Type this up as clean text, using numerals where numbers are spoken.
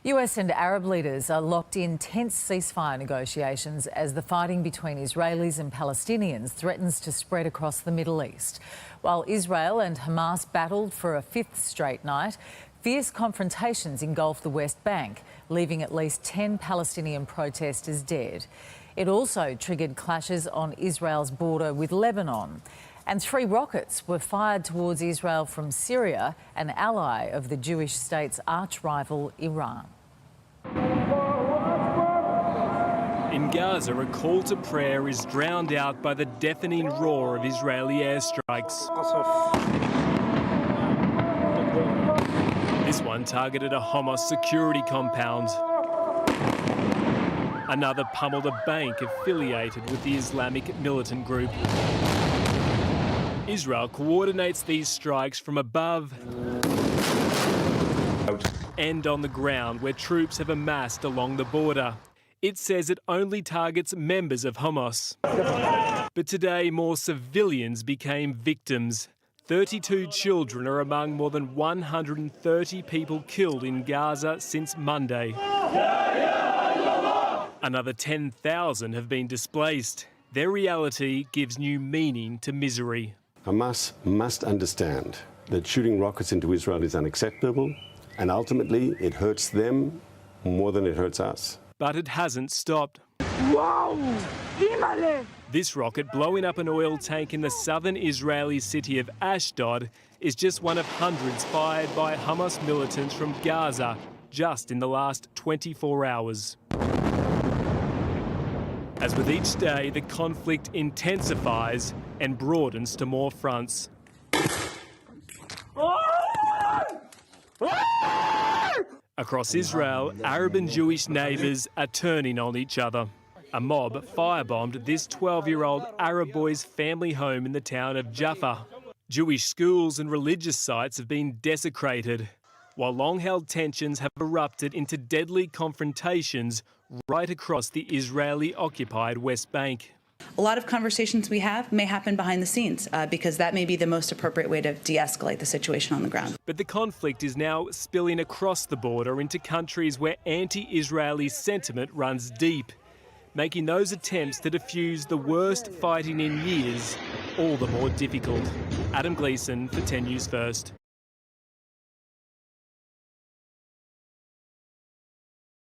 US and Arab leaders are locked in tense ceasefire negotiations as the fighting between Israelis and Palestinians threatens to spread across the Middle East. While Israel and Hamas battled for a fifth straight night, fierce confrontations engulfed the West Bank, leaving at least 10 Palestinian protesters dead. It also triggered clashes on Israel's border with Lebanon. And 3 rockets were fired towards Israel from Syria, an ally of the Jewish state's arch-rival Iran. In Gaza, a call to prayer is drowned out by the deafening roar of Israeli airstrikes. This one targeted a Hamas security compound. Another pummeled a bank affiliated with the Islamic militant group. Israel coordinates these strikes from above and on the ground where troops have amassed along the border. It says it only targets members of Hamas. But today, more civilians became victims. 32 children are among more than 130 people killed in Gaza since Monday. Another 10,000 have been displaced. Their reality gives new meaning to misery. Hamas must understand that shooting rockets into Israel is unacceptable, and ultimately it hurts them more than it hurts us. But it hasn't stopped. Wow! This rocket blowing up an oil tank in the southern Israeli city of Ashdod is just one of hundreds fired by Hamas militants from Gaza just in the last 24 hours. As with each day, the conflict intensifies and broadens to more fronts. Across Israel, Arab and Jewish neighbours are turning on each other. A mob firebombed this 12-year-old Arab boy's family home in the town of Jaffa. Jewish schools and religious sites have been desecrated, while long-held tensions have erupted into deadly confrontations right across the Israeli-occupied West Bank. A lot of conversations we have may happen behind the scenes because that may be the most appropriate way to de-escalate the situation on the ground. But the conflict is now spilling across the border into countries where anti-Israeli sentiment runs deep, making those attempts to defuse the worst fighting in years all the more difficult. Adam Gleeson for 10 News First.